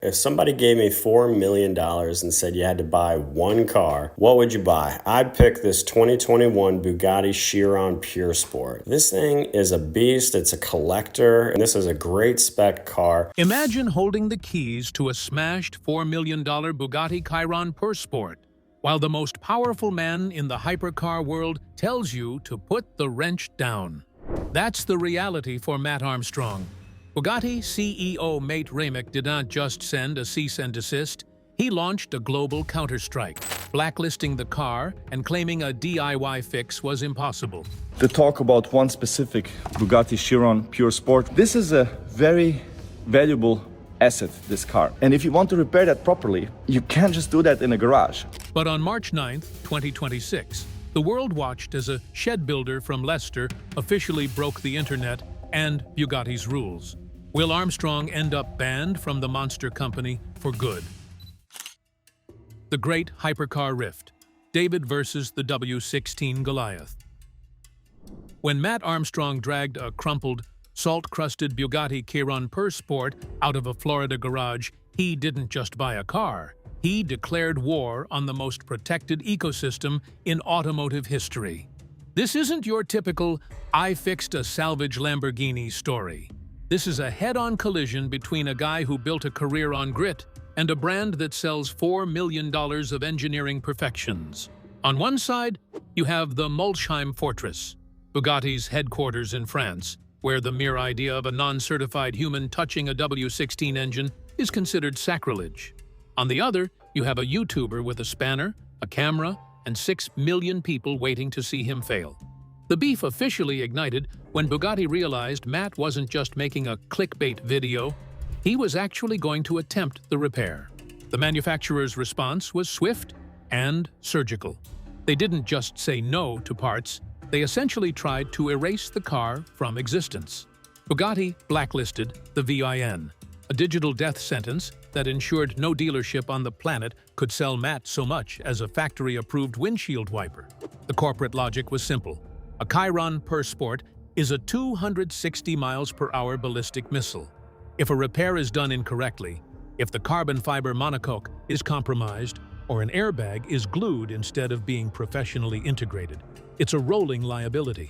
If somebody gave me $4 million and said you had to buy one car, what would you buy? I'd pick this 2021 Bugatti Chiron Pur Sport. This thing is a beast, it's a collector, and this is a great spec car. Imagine holding the keys to a smashed $4 million Bugatti Chiron Pur Sport, while the most powerful man in the hypercar world tells you to put the wrench down. That's the reality for Mat Armstrong. Bugatti CEO Mate Rimac did not just send a cease and desist, he launched a global counterstrike, blacklisting the car and claiming a DIY fix was impossible. To talk about one specific Bugatti Chiron Pur Sport, this is a very valuable asset, this car. And if you want to repair that properly, you can't just do that in a garage. But on March 9, 2026, the world watched as a shed builder from Leicester officially broke the internet and Bugatti's rules. Will Armstrong end up banned from the monster company for good? The Great Hypercar Rift, David versus the W16 Goliath. When Mat Armstrong dragged a crumpled, salt-crusted Bugatti Chiron Pur Sport out of a Florida garage, he didn't just buy a car. He declared war on the most protected ecosystem in automotive history. This isn't your typical, "I fixed a salvage Lamborghini" story. This is a head-on collision between a guy who built a career on grit and a brand that sells $4 million of engineering perfections. On one side, you have the Molsheim Fortress, Bugatti's headquarters in France, where the mere idea of a non-certified human touching a W16 engine is considered sacrilege. On the other, you have a YouTuber with a spanner, a camera, and 6 million people waiting to see him fail. The beef officially ignited when Bugatti realized Mat wasn't just making a clickbait video, he was actually going to attempt the repair. The manufacturer's response was swift and surgical. They didn't just say no to parts, they essentially tried to erase the car from existence. Bugatti blacklisted the VIN, a digital death sentence that ensured no dealership on the planet could sell Mat so much as a factory-approved windshield wiper. The corporate logic was simple. A Chiron Pur Sport is a 260 miles per hour ballistic missile. If a repair is done incorrectly, if the carbon fiber monocoque is compromised, or an airbag is glued instead of being professionally integrated, it's a rolling liability.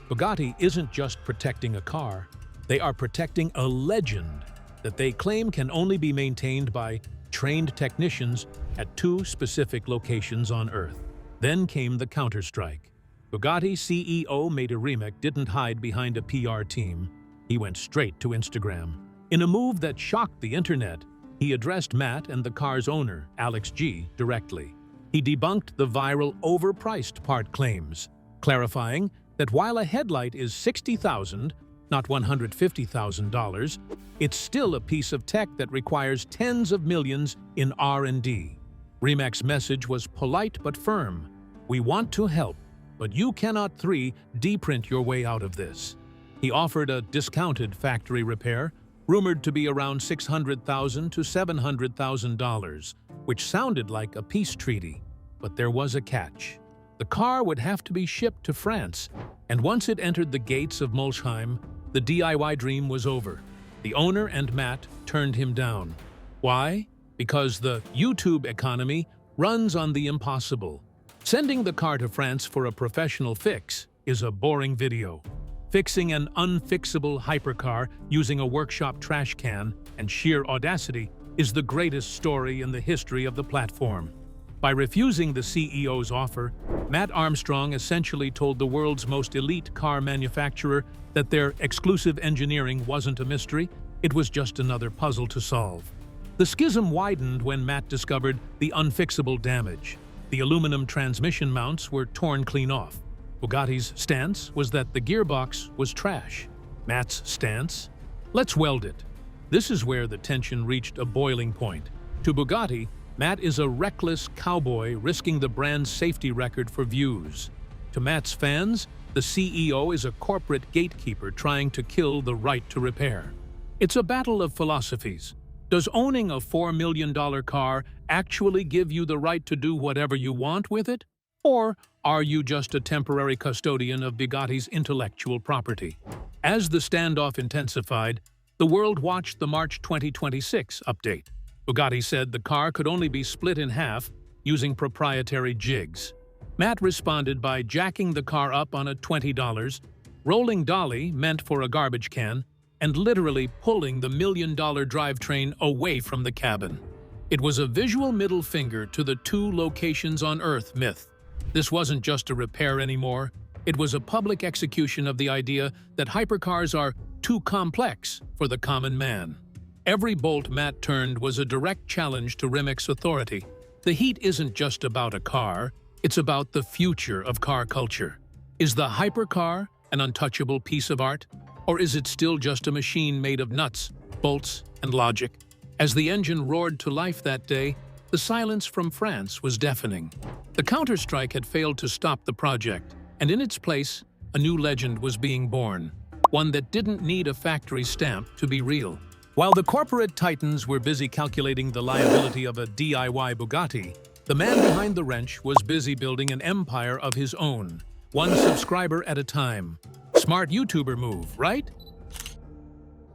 Bugatti isn't just protecting a car, they are protecting a legend that they claim can only be maintained by trained technicians at 2 specific locations on Earth. Then came the counterstrike. Bugatti CEO Mate Rimac didn't hide behind a PR team. He went straight to Instagram. In a move that shocked the internet, he addressed Mat and the car's owner, Alex G, directly. He debunked the viral overpriced part claims, clarifying that while a headlight is $60,000, not $150,000, it's still a piece of tech that requires tens of millions in R&D. Rimac's message was polite but firm. We want to help, but you cannot 3D print your way out of this. He offered a discounted factory repair, rumored to be around $600,000 to $700,000, which sounded like a peace treaty. But there was a catch. The car would have to be shipped to France, and once it entered the gates of Molsheim, the DIY dream was over. The owner and Mat turned him down. Why? Because the YouTube economy runs on the impossible. Sending the car to France for a professional fix is a boring video. Fixing an unfixable hypercar using a workshop trash can and sheer audacity is the greatest story in the history of the platform. By refusing the CEO's offer, Mat Armstrong essentially told the world's most elite car manufacturer that their exclusive engineering wasn't a mystery, it was just another puzzle to solve. The schism widened when Mat discovered the unfixable damage. The aluminum transmission mounts were torn clean off. Bugatti's stance was that the gearbox was trash. Mat's stance? Let's weld it. This is where the tension reached a boiling point. To Bugatti, Mat is a reckless cowboy risking the brand's safety record for views. To Mat's fans, the CEO is a corporate gatekeeper trying to kill the right to repair. It's a battle of philosophies. Does owning a $4 million car actually give you the right to do whatever you want with it? Or are you just a temporary custodian of Bugatti's intellectual property? As the standoff intensified, the world watched the March 2026 update. Bugatti said the car could only be split in half using proprietary jigs. Matt responded by jacking the car up on a $20 rolling dolly meant for a garbage can and literally pulling the $1 million drivetrain away from the cabin. It was a visual middle finger to the two locations on Earth myth. This wasn't just a repair anymore. It was a public execution of the idea that hypercars are too complex for the common man. Every bolt Matt turned was a direct challenge to Rimac's authority. The heat isn't just about a car, it's about the future of car culture. Is the hypercar an untouchable piece of art? Or is it still just a machine made of nuts, bolts, and logic? As the engine roared to life that day, the silence from France was deafening. The Counterstrike had failed to stop the project, and in its place, a new legend was being born, one that didn't need a factory stamp to be real. While the corporate titans were busy calculating the liability of a DIY Bugatti, the man behind the wrench was busy building an empire of his own, one subscriber at a time. Smart YouTuber move, right?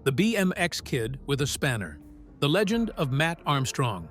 The BMX kid with a spanner, the legend of Mat Armstrong.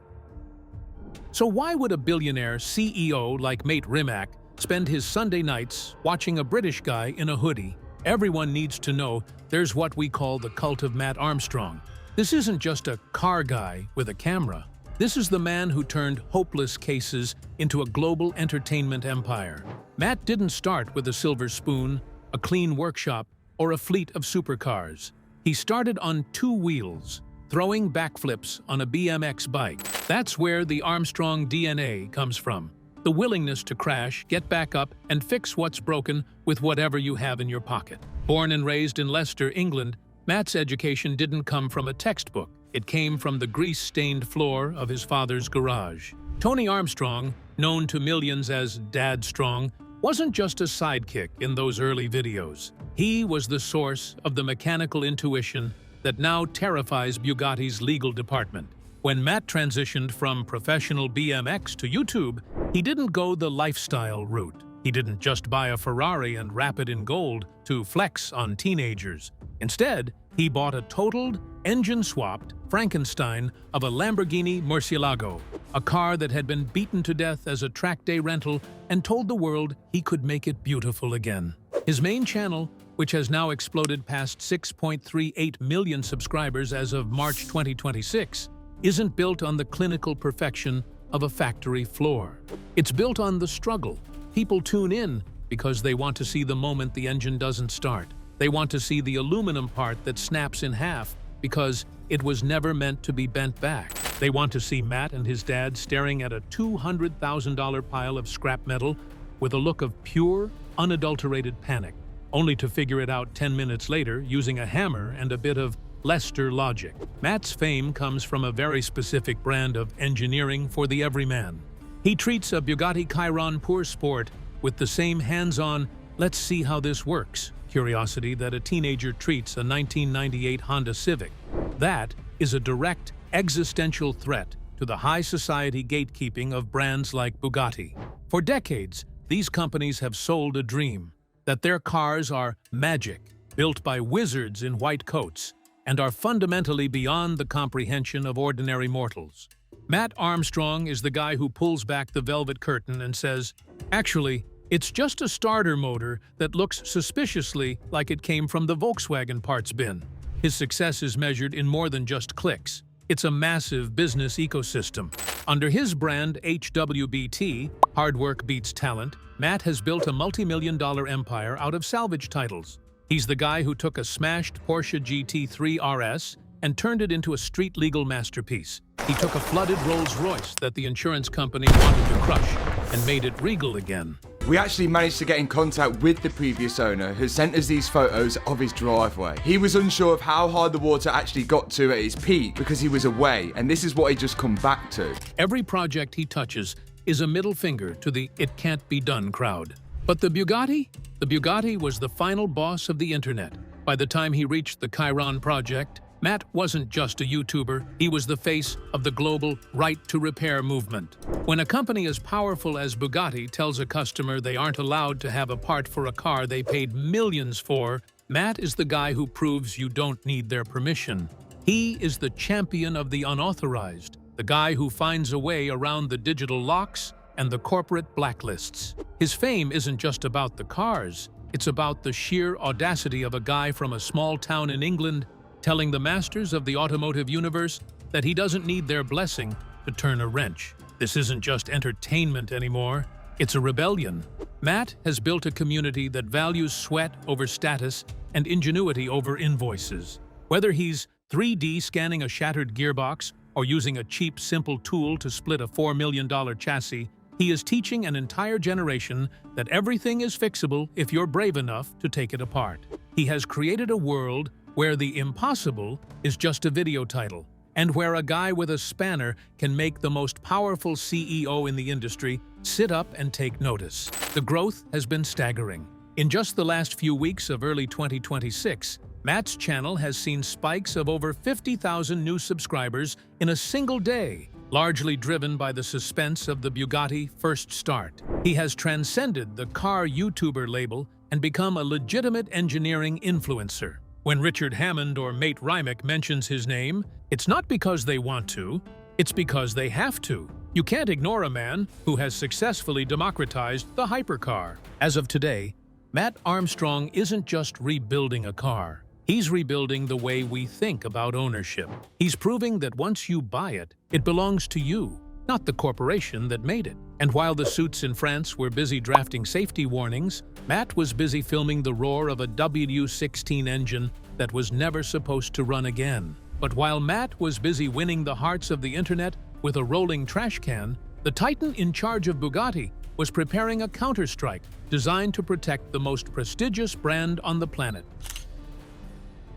So why would a billionaire CEO like Mate Rimac spend his Sunday nights watching a British guy in a hoodie? Everyone needs to know there's what we call the cult of Mat Armstrong. This isn't just a car guy with a camera. This is the man who turned hopeless cases into a global entertainment empire. Matt didn't start with a silver spoon, a clean workshop, or a fleet of supercars. He started on two wheels, throwing backflips on a BMX bike. That's where the Armstrong DNA comes from. The willingness to crash, get back up, and fix what's broken with whatever you have in your pocket. Born and raised in Leicester, England, Matt's education didn't come from a textbook. It came from the grease-stained floor of his father's garage. Tony Armstrong, known to millions as Dad Strong, wasn't just a sidekick in those early videos. He was the source of the mechanical intuition that now terrifies Bugatti's legal department. When Matt transitioned from professional BMX to YouTube, he didn't go the lifestyle route. He didn't just buy a Ferrari and wrap it in gold to flex on teenagers. Instead, he bought a totaled, engine-swapped Frankenstein of a Lamborghini Murcielago, a car that had been beaten to death as a track day rental and told the world he could make it beautiful again. His main channel, which has now exploded past 6.38 million subscribers as of March 2026, isn't built on the clinical perfection of a factory floor. It's built on the struggle. People tune in because they want to see the moment the engine doesn't start. They want to see the aluminum part that snaps in half because it was never meant to be bent back. They want to see Matt and his dad staring at a $200,000 pile of scrap metal with a look of pure, unadulterated panic, only to figure it out 10 minutes later using a hammer and a bit of Leicester logic. Matt's fame comes from a very specific brand of engineering for the everyman. He treats a Bugatti Chiron Pur Sport with the same hands-on, let's see how this works curiosity that a teenager treats a 1998 Honda Civic. That is a direct, existential threat to the high society gatekeeping of brands like Bugatti. For decades, these companies have sold a dream that their cars are magic, built by wizards in white coats, and are fundamentally beyond the comprehension of ordinary mortals. Mat Armstrong is the guy who pulls back the velvet curtain and says, actually, it's just a starter motor that looks suspiciously like it came from the Volkswagen parts bin. His success is measured in more than just clicks. It's a massive business ecosystem. Under his brand HWBT, Hard Work Beats Talent, Matt has built a multi-million-dollar empire out of salvage titles. He's the guy who took a smashed Porsche GT3 RS and turned it into a street-legal masterpiece. He took a flooded Rolls-Royce that the insurance company wanted to crush and made it regal again. We actually managed to get in contact with the previous owner who sent us these photos of his driveway. He was unsure of how high the water actually got to at his peak because he was away, and this is what he just come back to. Every project he touches is a middle finger to the "it can't be done" crowd. But the Bugatti? The Bugatti was the final boss of the internet. By the time he reached the Chiron project, Matt wasn't just a YouTuber, he was the face of the global right-to-repair movement. When a company as powerful as Bugatti tells a customer they aren't allowed to have a part for a car they paid millions for, Matt is the guy who proves you don't need their permission. He is the champion of the unauthorized, the the guy who finds a way around the digital locks and the corporate blacklists. His fame isn't just about the cars, it's about the sheer audacity of a guy from a small town in England telling the masters of the automotive universe that he doesn't need their blessing to turn a wrench. This isn't just entertainment anymore, it's a rebellion. Matt has built a community that values sweat over status and ingenuity over invoices. Whether he's 3D scanning a shattered gearbox or using a cheap, simple tool to split a $4 million chassis, he is teaching an entire generation that everything is fixable if you're brave enough to take it apart. He has created a world where the impossible is just a video title, and where a guy with a spanner can make the most powerful CEO in the industry sit up and take notice. The growth has been staggering. In just the last few weeks of early 2026, Matt's channel has seen spikes of over 50,000 new subscribers in a single day, largely driven by the suspense of the Bugatti first start. He has transcended the car YouTuber label and become a legitimate engineering influencer. When Richard Hammond or Mate Rimac mentions his name, it's not because they want to, it's because they have to. You can't ignore a man who has successfully democratized the hypercar. As of today, Mat Armstrong isn't just rebuilding a car. He's rebuilding the way we think about ownership. He's proving that once you buy it, it belongs to you, not the corporation that made it. And while the suits in France were busy drafting safety warnings, Matt was busy filming the roar of a W16 engine that was never supposed to run again. But while Matt was busy winning the hearts of the internet with a rolling trash can, the titan in charge of Bugatti was preparing a Counterstrike designed to protect the most prestigious brand on the planet,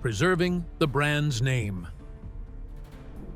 preserving the brand's name.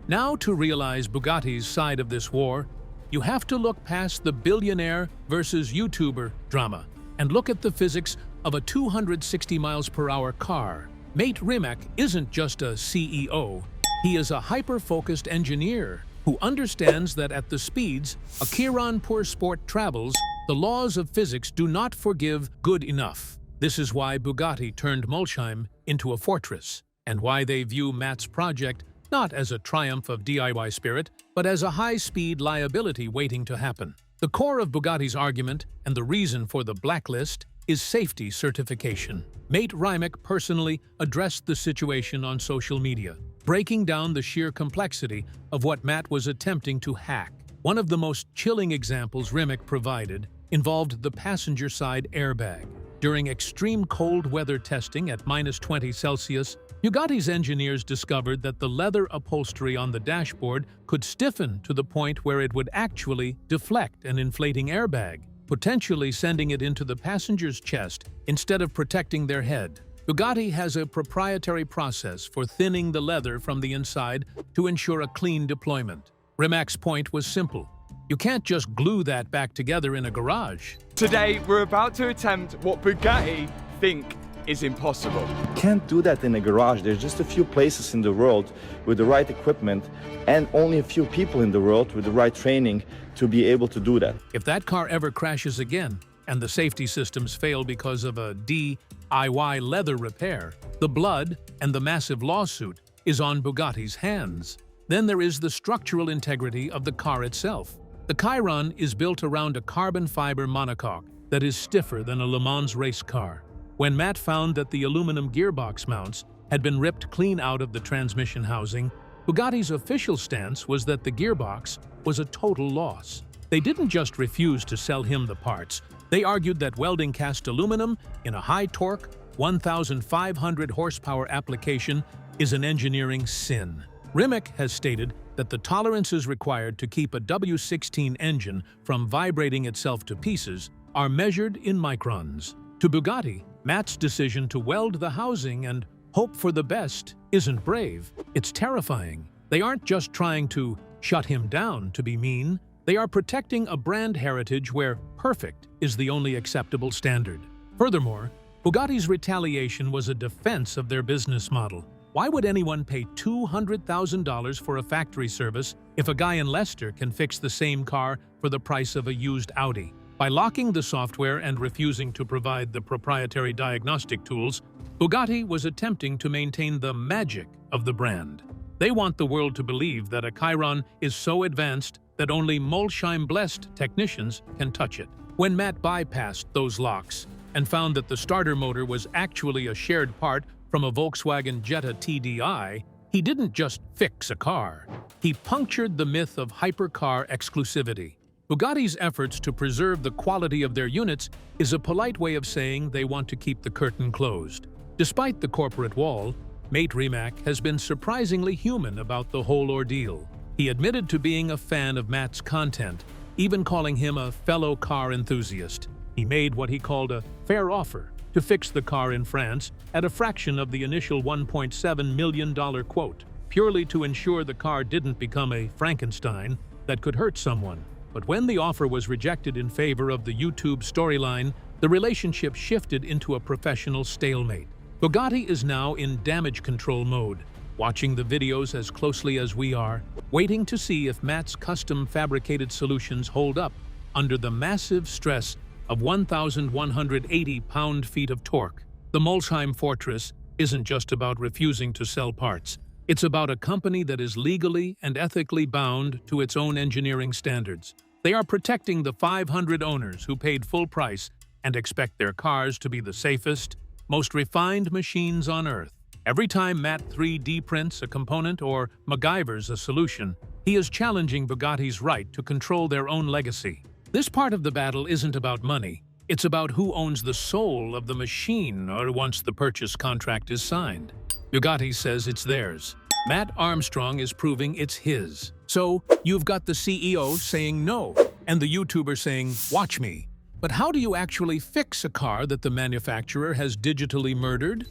Now, to realize Bugatti's side of this war, you have to look past the billionaire versus YouTuber drama and look at the physics of a 260 miles per hour car. Mate Rimac isn't just a CEO, he is a hyper-focused engineer who understands that at the speeds a Chiron Pur Sport travels, the laws of physics do not forgive good enough. This is why Bugatti turned Molsheim into a fortress, and why they view Matt's project not as a triumph of DIY spirit, but as a high-speed liability waiting to happen. The core of Bugatti's argument, and the reason for the blacklist, is safety certification. Mate Rimac personally addressed the situation on social media, breaking down the sheer complexity of what Matt was attempting to hack. One of the most chilling examples Rimac provided involved the passenger side airbag. During extreme cold weather testing at -20 Celsius, Bugatti's engineers discovered that the leather upholstery on the dashboard could stiffen to the point where it would actually deflect an inflating airbag, potentially sending it into the passenger's chest instead of protecting their head. Bugatti has a proprietary process for thinning the leather from the inside to ensure a clean deployment. Rimac's point was simple. You can't just glue that back together in a garage. Today, we're about to attempt what Bugatti think is impossible. Can't do that in a garage. There's just a few places in the world with the right equipment and only a few people in the world with the right training to be able to do that. If that car ever crashes again, and the safety systems fail because of a DIY leather repair, the blood and the massive lawsuit is on Bugatti's hands. Then there is the structural integrity of the car itself. The Chiron is built around a carbon fiber monocoque that is stiffer than a Le Mans race car. When Matt found that the aluminum gearbox mounts had been ripped clean out of the transmission housing, Bugatti's official stance was that the gearbox was a total loss. They didn't just refuse to sell him the parts, they argued that welding cast aluminum in a high-torque, 1,500 horsepower application is an engineering sin. Rimac has stated that the tolerances required to keep a W16 engine from vibrating itself to pieces are measured in microns. To Bugatti, Matt's decision to weld the housing and hope for the best isn't brave, it's terrifying. They aren't just trying to shut him down to be mean, they are protecting a brand heritage where perfect is the only acceptable standard. Furthermore, Bugatti's retaliation was a defense of their business model. Why would anyone pay $200,000 for a factory service if a guy in Leicester can fix the same car for the price of a used Audi? By locking the software and refusing to provide the proprietary diagnostic tools, Bugatti was attempting to maintain the magic of the brand. They want the world to believe that a Chiron is so advanced that only Molsheim-blessed technicians can touch it. When Mat bypassed those locks and found that the starter motor was actually a shared part from a Volkswagen Jetta TDI, he didn't just fix a car. He punctured the myth of hypercar exclusivity. Bugatti's efforts to preserve the quality of their units is a polite way of saying they want to keep the curtain closed. Despite the corporate wall, Mate Rimac has been surprisingly human about the whole ordeal. He admitted to being a fan of Mat's content, even calling him a fellow car enthusiast. He made what he called a fair offer to fix the car in France at a fraction of the initial $1.7 million quote, purely to ensure the car didn't become a Frankenstein that could hurt someone. But when the offer was rejected in favor of the YouTube storyline, the relationship shifted into a professional stalemate. Bugatti is now in damage control mode, watching the videos as closely as we are, waiting to see if Mat's custom fabricated solutions hold up under the massive stress of 1,180 pound-feet of torque. The Molsheim Fortress isn't just about refusing to sell parts. It's about a company that is legally and ethically bound to its own engineering standards. They are protecting the 500 owners who paid full price and expect their cars to be the safest, most refined machines on Earth. Every time Mat 3D prints a component or MacGyvers a solution, he is challenging Bugatti's right to control their own legacy. This part of the battle isn't about money. It's about who owns the soul of the machine or once the purchase contract is signed. Bugatti says it's theirs. Mat Armstrong is proving it's his. So, you've got the CEO saying no, and the YouTuber saying, watch me. But how do you actually fix a car that the manufacturer has digitally murdered?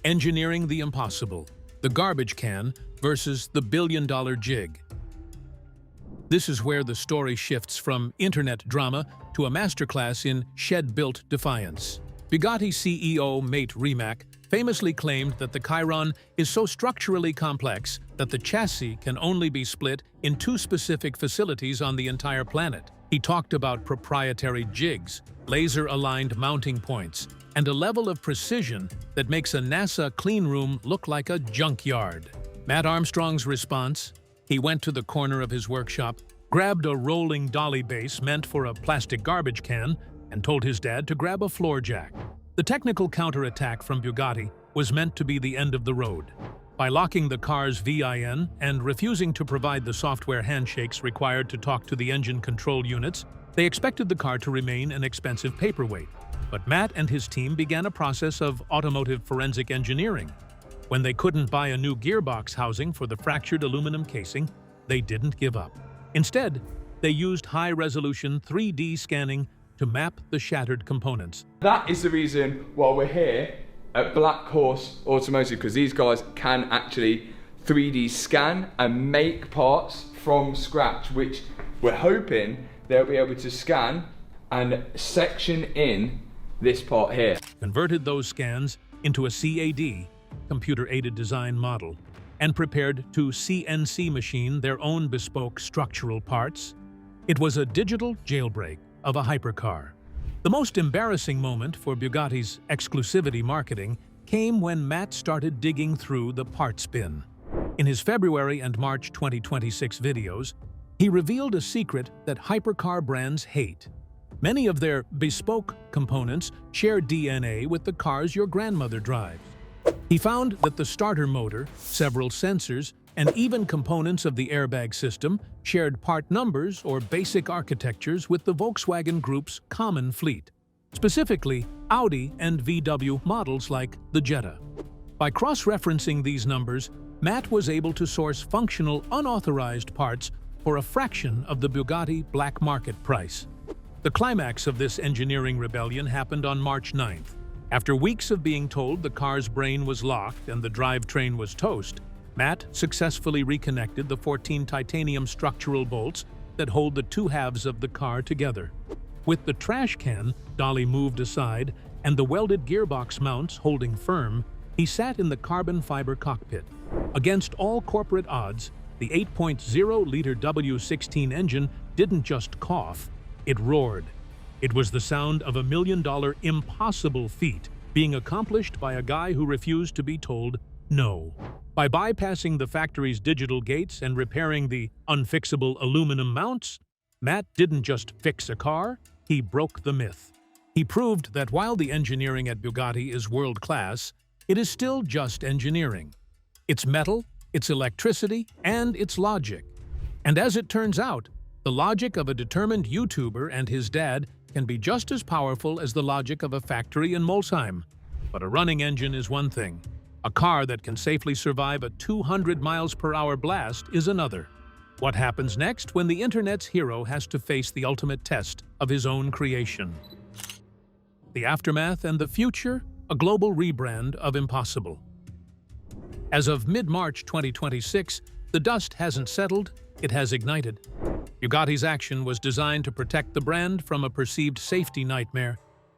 Engineering the impossible. The garbage can versus the billion-dollar jig. This is where the story shifts from internet drama to a masterclass in shed-built defiance. Bugatti CEO Mate Rimac famously claimed that the Chiron is so structurally complex that the chassis can only be split in 2 specific facilities on the entire planet. He talked about proprietary jigs, laser-aligned mounting points, and a level of precision that makes a NASA clean room look like a junkyard. Mat Armstrong's response? He went to the corner of his workshop, grabbed a rolling dolly base meant for a plastic garbage can, and told his dad to grab a floor jack. The technical counterattack from Bugatti was meant to be the end of the road. By locking the car's VIN and refusing to provide the software handshakes required to talk to the engine control units, they expected the car to remain an expensive paperweight. But Mat and his team began a process of automotive forensic engineering. When they couldn't buy a new gearbox housing for the fractured aluminum casing, they didn't give up. Instead, they used high-resolution 3D scanning to map the shattered components. That is the reason why we're here at Black Horse Automotive, because these guys can actually 3D scan and make parts from scratch, which we're hoping they'll be able to scan and section in this part here. Converted those scans into a CAD, computer-aided design model, and prepared to CNC machine their own bespoke structural parts. It was a digital jailbreak of a hypercar. The most embarrassing moment for Bugatti's exclusivity marketing came when Mat started digging through the parts bin. In his February and March 2026 videos, he revealed a secret that hypercar brands hate. Many of their bespoke components share DNA with the cars your grandmother drives. He found that the starter motor, several sensors, and even components of the airbag system shared part numbers or basic architectures with the Volkswagen Group's common fleet, specifically Audi and VW models like the Jetta. By cross-referencing these numbers, Mat was able to source functional, unauthorized parts for a fraction of the Bugatti black market price. The climax of this engineering rebellion happened on March 9th. After weeks of being told the car's brain was locked and the drivetrain was toast, Mat successfully reconnected the 14 titanium structural bolts that hold the 2 halves of the car together. With the trash can dolly moved aside and the welded gearbox mounts holding firm, he sat in the carbon fiber cockpit. Against all corporate odds, the 8.0-liter W16 engine didn't just cough, it roared. It was the sound of $1 million impossible feat being accomplished by a guy who refused to be told No. By bypassing the factory's digital gates and repairing the unfixable aluminum mounts, Matt didn't just fix a car, he broke the myth. He proved that while the engineering at Bugatti is world-class, it is still just engineering. It's metal, it's electricity, and it's logic. And as it turns out, the logic of a determined YouTuber and his dad can be just as powerful as the logic of a factory in Molsheim. But a running engine is one thing. A car that can safely survive a 200 miles per hour blast is another. What happens next when the internet's hero has to face the ultimate test of his own creation? The aftermath and the future, a global rebrand of impossible. As of mid-March 2026, the dust hasn't settled, it has ignited. Bugatti's action was designed to protect the brand from a perceived safety nightmare,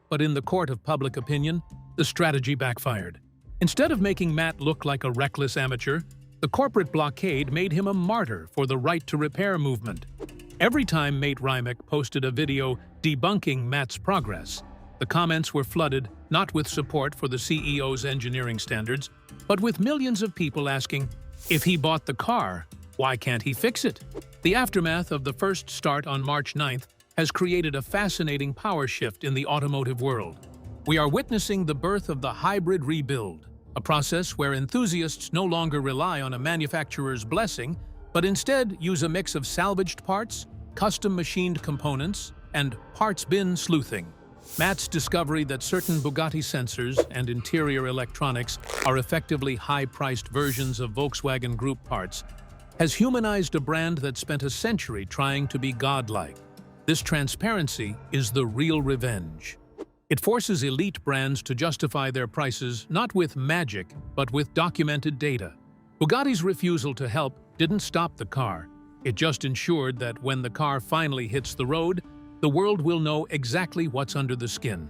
but in the court of public opinion, the strategy backfired. Instead of making Matt look like a reckless amateur, the corporate blockade made him a martyr for the right to repair movement. Every time Mate Rimac posted a video debunking Matt's progress, the comments were flooded not with support for the CEO's engineering standards, but with millions of people asking, if he bought the car, why can't he fix it? The aftermath of the first start on March 9th has created a fascinating power shift in the automotive world. We are witnessing the birth of the hybrid rebuild, a process where enthusiasts no longer rely on a manufacturer's blessing, but instead use a mix of salvaged parts, custom-machined components, and parts bin sleuthing. Matt's discovery that certain Bugatti sensors and interior electronics are effectively high-priced versions of Volkswagen Group parts has humanized a brand that spent a century trying to be godlike. This transparency is the real revenge. It forces elite brands to justify their prices not with magic, but with documented data. Bugatti's refusal to help didn't stop the car. It just ensured that when the car finally hits the road, the world will know exactly what's under the skin,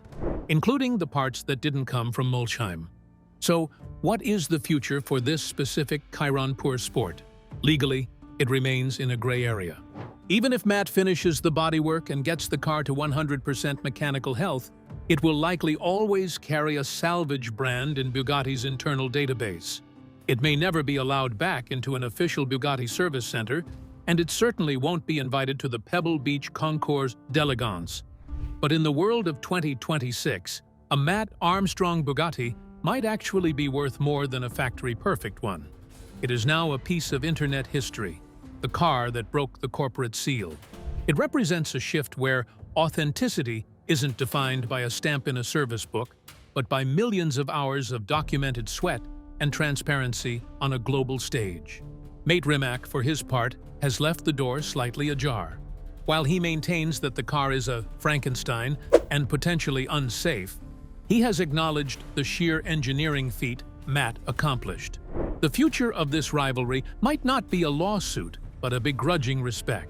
including the parts that didn't come from Molsheim. So, what is the future for this specific Chiron Pur Sport? Legally, it remains in a gray area. Even if Matt finishes the bodywork and gets the car to 100% mechanical health, it will likely always carry a salvage brand in Bugatti's internal database. It may never be allowed back into an official Bugatti service center, and it certainly won't be invited to the Pebble Beach Concours d'Elegance. But in the world of 2026, a Mat Armstrong Bugatti might actually be worth more than a factory-perfect one. It is now a piece of internet history, the car that broke the corporate seal. It represents a shift where authenticity isn't defined by a stamp in a service book, but by millions of hours of documented sweat and transparency on a global stage. Mate Rimac, for his part, has left the door slightly ajar. While he maintains that the car is a Frankenstein and potentially unsafe, he has acknowledged the sheer engineering feat Matt accomplished. The future of this rivalry might not be a lawsuit, but a begrudging respect.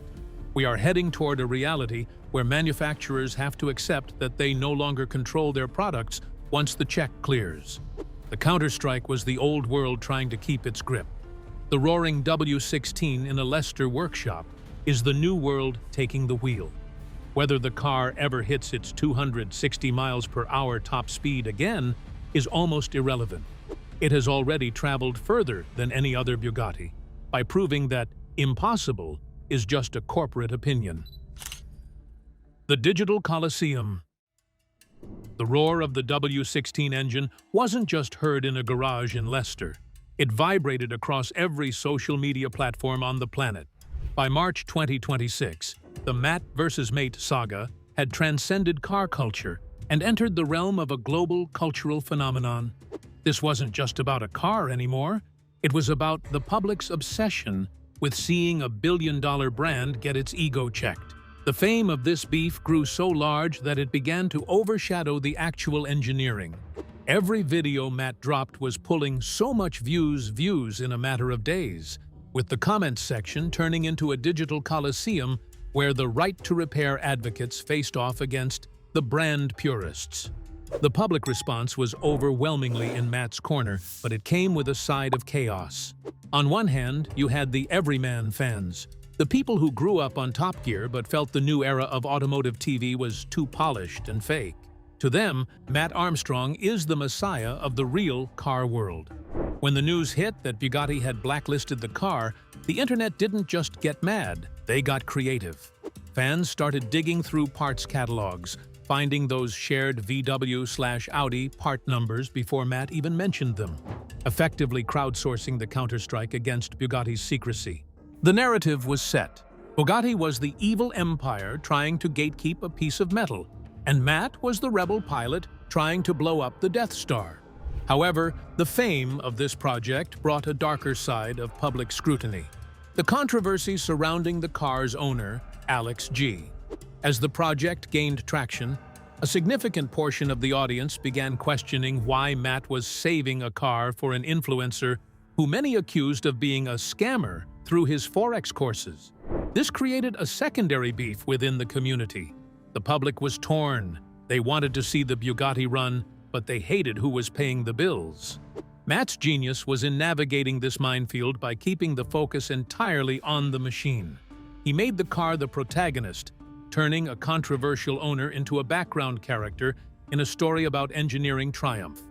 We are heading toward a reality where manufacturers have to accept that they no longer control their products once the check clears. The Counterstrike was the old world trying to keep its grip. The roaring W16 in a Leicester workshop is the new world taking the wheel. Whether the car ever hits its 260 miles per hour top speed again is almost irrelevant. It has already traveled further than any other Bugatti by proving that impossible is just a corporate opinion. The digital coliseum. The roar of the W16 engine wasn't just heard in a garage in Leicester. It vibrated across every social media platform on the planet. By March 2026, the Matt vs. Mate saga had transcended car culture and entered the realm of a global cultural phenomenon. This wasn't just about a car anymore. It was about the public's obsession with seeing a billion-dollar brand get its ego checked. The fame of this beef grew so large that it began to overshadow the actual engineering. Every video Matt dropped was pulling so much views in a matter of days, with the comments section turning into a digital coliseum where the right-to-repair advocates faced off against the brand purists. The public response was overwhelmingly in Matt's corner, but it came with a side of chaos. On one hand, you had the everyman fans, the people who grew up on Top Gear but felt the new era of automotive TV was too polished and fake. To them, Mat Armstrong is the messiah of the real car world. When the news hit that Bugatti had blacklisted the car, the internet didn't just get mad, they got creative. Fans started digging through parts catalogs, finding those shared VW/Audi part numbers before Matt even mentioned them, effectively crowdsourcing the Counterstrike against Bugatti's secrecy. The narrative was set. Bugatti was the evil empire trying to gatekeep a piece of metal, and Matt was the rebel pilot trying to blow up the Death Star. However, the fame of this project brought a darker side of public scrutiny. The controversy surrounding the car's owner, Alex G. As the project gained traction, a significant portion of the audience began questioning why Matt was saving a car for an influencer who many accused of being a scammer through his Forex courses. This created a secondary beef within the community. The public was torn. They wanted to see the Bugatti run, but they hated who was paying the bills. Matt's genius was in navigating this minefield by keeping the focus entirely on the machine. He made the car the protagonist, turning a controversial owner into a background character in a story about engineering triumph.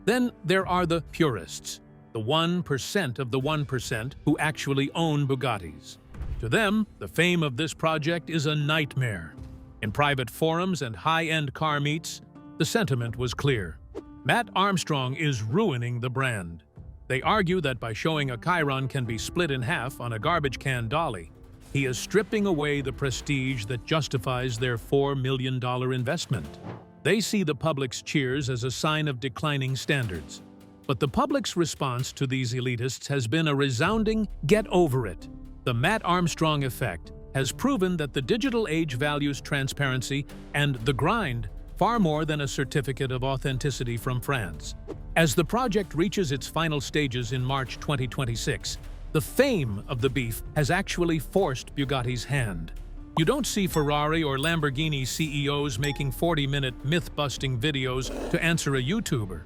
Then there are the purists, the 1% of the 1% who actually own Bugattis. To them, the fame of this project is a nightmare. In private forums and high-end car meets, the sentiment was clear. Mat Armstrong is ruining the brand. They argue that by showing a Chiron can be split in half on a garbage can dolly, he is stripping away the prestige that justifies their $4 million investment. They see the public's cheers as a sign of declining standards. But the public's response to these elitists has been a resounding "get over it." The Mat Armstrong effect has proven that the digital age values transparency and the grind far more than a certificate of authenticity from France. As the project reaches its final stages in March 2026, the fame of the beef has actually forced Bugatti's hand. You don't see Ferrari or Lamborghini CEOs making 40-minute myth-busting videos to answer a YouTuber.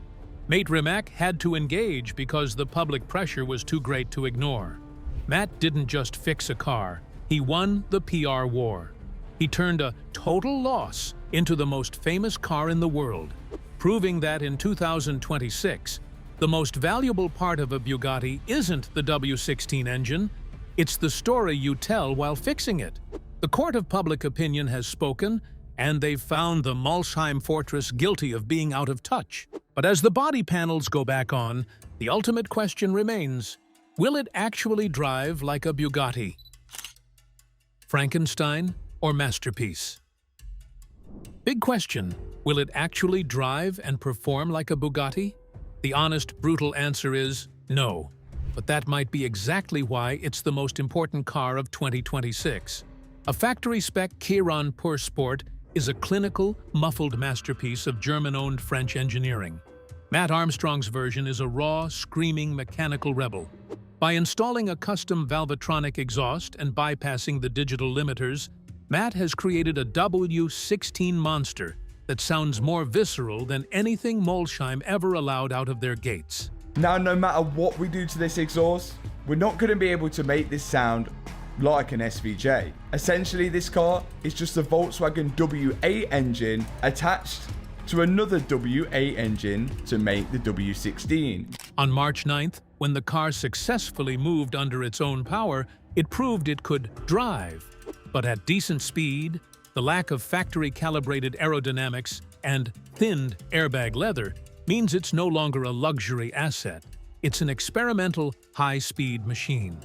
Mate Rimac had to engage because the public pressure was too great to ignore. Matt didn't just fix a car, he won the PR war. He turned a total loss into the most famous car in the world, proving that in 2026, the most valuable part of a Bugatti isn't the W16 engine, it's the story you tell while fixing it. The court of public opinion has spoken, and they've found the Molsheim Fortress guilty of being out of touch. But as the body panels go back on, the ultimate question remains, will it actually drive like a Bugatti? Frankenstein or masterpiece? Big question, will it actually drive and perform like a Bugatti? The honest, brutal answer is no. But that might be exactly why it's the most important car of 2026. A factory-spec Chiron Pur Sport is a clinical, muffled masterpiece of German-owned French engineering. Mat Armstrong's version is a raw, screaming mechanical rebel. By installing a custom Valvetronic exhaust and bypassing the digital limiters, Matt has created a W16 monster that sounds more visceral than anything Molsheim ever allowed out of their gates. Now, no matter what we do to this exhaust, we're not going to be able to make this sound like an SVJ. Essentially, this car is just a Volkswagen W8 engine attached to another W8 engine to make the W16. On March 9th, when the car successfully moved under its own power, it proved it could drive. But at decent speed, the lack of factory-calibrated aerodynamics and thinned airbag leather means it's no longer a luxury asset. It's an experimental, high-speed machine.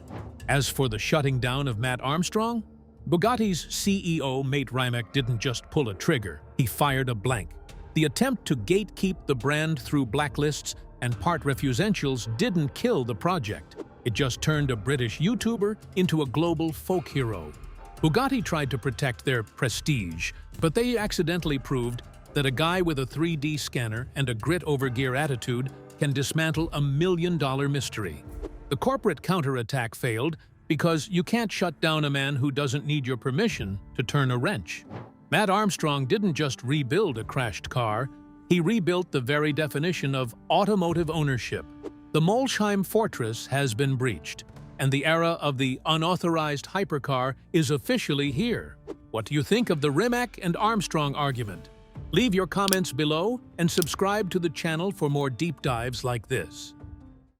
As for the shutting down of Mat Armstrong, Bugatti's CEO Mate Rimac didn't just pull a trigger, he fired a blank. The attempt to gatekeep the brand through blacklists and part refusentials didn't kill the project. It just turned a British YouTuber into a global folk hero. Bugatti tried to protect their prestige, but they accidentally proved that a guy with a 3D scanner and a grit-over-gear attitude can dismantle a $1 million mystery. The corporate counterattack failed because you can't shut down a man who doesn't need your permission to turn a wrench. Mat Armstrong didn't just rebuild a crashed car, he rebuilt the very definition of automotive ownership. The Molsheim Fortress has been breached, and the era of the unauthorized hypercar is officially here. What do you think of the Rimac and Armstrong argument? Leave your comments below and subscribe to the channel for more deep dives like this.